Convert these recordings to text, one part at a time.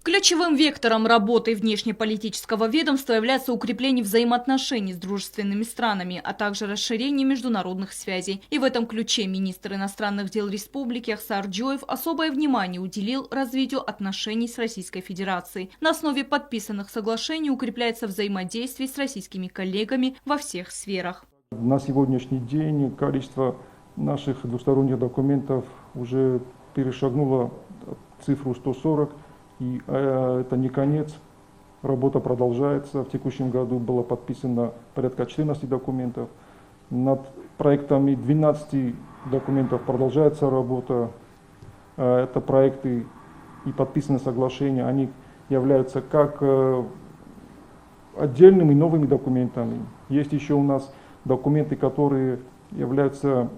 Ключевым вектором работы внешнеполитического ведомства является укрепление взаимоотношений с дружественными странами, а также расширение международных связей. И в этом ключе министр иностранных дел республики Ахсар Джоев особое внимание уделил развитию отношений с Российской Федерацией. На основе подписанных соглашений укрепляется взаимодействие с российскими коллегами во всех сферах. На сегодняшний день количество наших двусторонних документов уже перешагнуло цифру 140. И это не конец, работа продолжается. В текущем году было подписано порядка 14 документов. Над проектами 12 документов продолжается работа. Это проекты и подписанные соглашения, они являются как отдельными новыми документами. Есть еще у нас документы, которые являются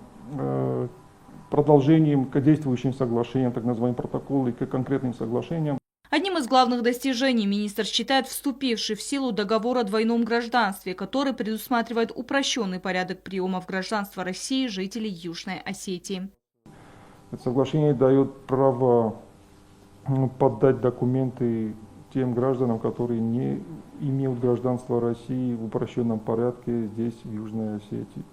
продолжением к действующим соглашениям, так называемым протоколам и к конкретным соглашениям. Одним из главных достижений министр считает вступивший в силу договор о двойном гражданстве, который предусматривает упрощенный порядок приема в гражданство России жителей Южной Осетии. Это соглашение дает право подать документы тем гражданам, которые не имеют гражданство России в упрощенном порядке здесь, в Южной Осетии.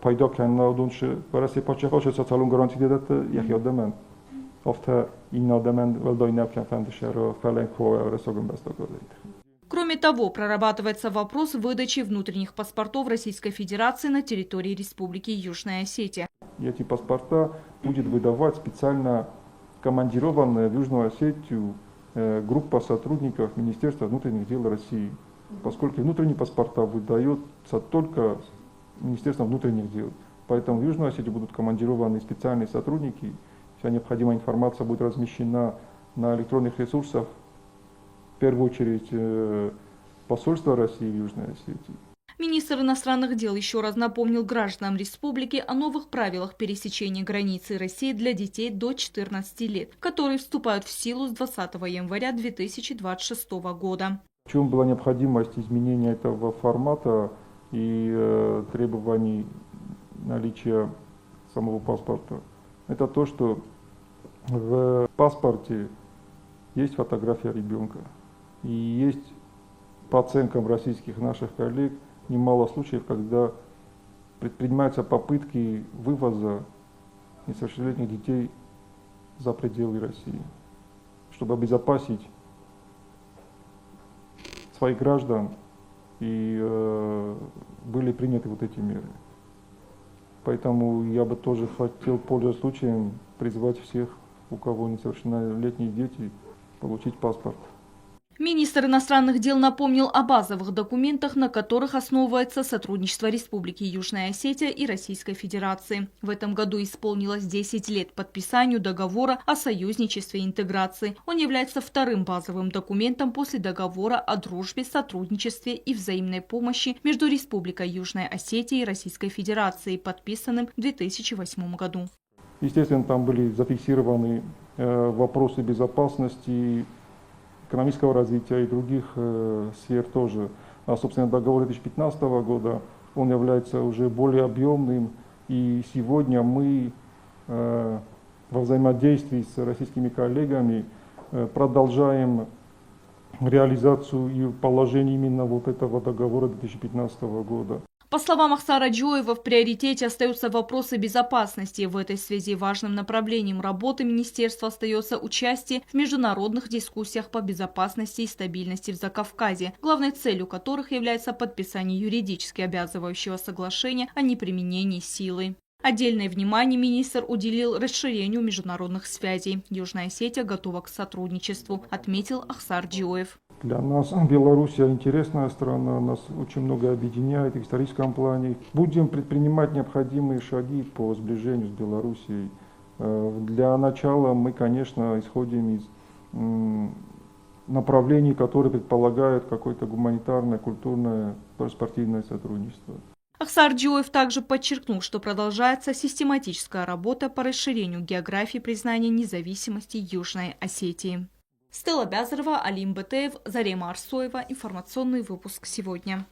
Пайдо кеннадунше вараси пачахоше социалун гарантидедат яхиадаман. Офта иннадаман велдойнап кенфандешеро фаленко ресогун бастагодит. Кроме того, прорабатывается вопрос выдачи внутренних паспортов Российской Федерации на территории Республики Южная Осетия. Эти паспорта будет выдавать специально командированная в Южную Осетию группа сотрудников Министерства внутренних дел России, поскольку внутренние паспорта выдаются только Министерством внутренних дел. Поэтому в Южную Осетию будут командированы специальные сотрудники. Вся необходимая информация будет размещена на электронных ресурсах, в первую очередь посольства России в Южной Осетии. Министр иностранных дел еще раз напомнил гражданам республики о новых правилах пересечения границы России для детей до 14 лет, которые вступают в силу с 20 января 2026 года. В чем была необходимость изменения этого формата и требований наличия самого паспорта? Это то, что в паспорте есть фотография ребенка. И есть, по оценкам российских наших коллег, немало случаев, когда предпринимаются попытки вывоза несовершеннолетних детей за пределы России, чтобы обезопасить своих граждан, и были приняты вот эти меры. Поэтому я бы тоже хотел, пользуясь случаем, призвать всех, у кого несовершеннолетние дети, получить паспорт. Министр иностранных дел напомнил о базовых документах, на которых основывается сотрудничество Республики Южная Осетия и Российской Федерации. В этом году исполнилось 10 лет подписанию договора о союзничестве и интеграции. Он является вторым базовым документом после договора о дружбе, сотрудничестве и взаимной помощи между Республикой Южная Осетия и Российской Федерацией, подписанным в 2008 году. Естественно, там были зафиксированы вопросы безопасности, экономического развития и других сфер тоже. А, собственно, договор 2015 года, он является уже более объемным. И сегодня мы во взаимодействии с российскими коллегами продолжаем реализацию и положение именно вот этого договора 2015 года. По словам Ахсара Джоева, в приоритете остаются вопросы безопасности. В этой связи важным направлением работы министерства остается участие в международных дискуссиях по безопасности и стабильности в Закавказье, главной целью которых является подписание юридически обязывающего соглашения о неприменении силы. Отдельное внимание министр уделил расширению международных связей. Южная Осетия готова к сотрудничеству, отметил Ахсар Джоев. Для нас Белоруссия интересная страна, нас очень много объединяет в историческом плане. Будем предпринимать необходимые шаги по сближению с Белоруссией. Для начала мы, конечно, исходим из направлений, которые предполагают какое-то гуманитарное, культурное, спортивное сотрудничество. Ахсар Джоев также подчеркнул, что продолжается систематическая работа по расширению географии признания независимости Южной Осетии. Стелла Бязарова, Алим Бетеев, Зарема Арсоева. Информационный выпуск сегодня.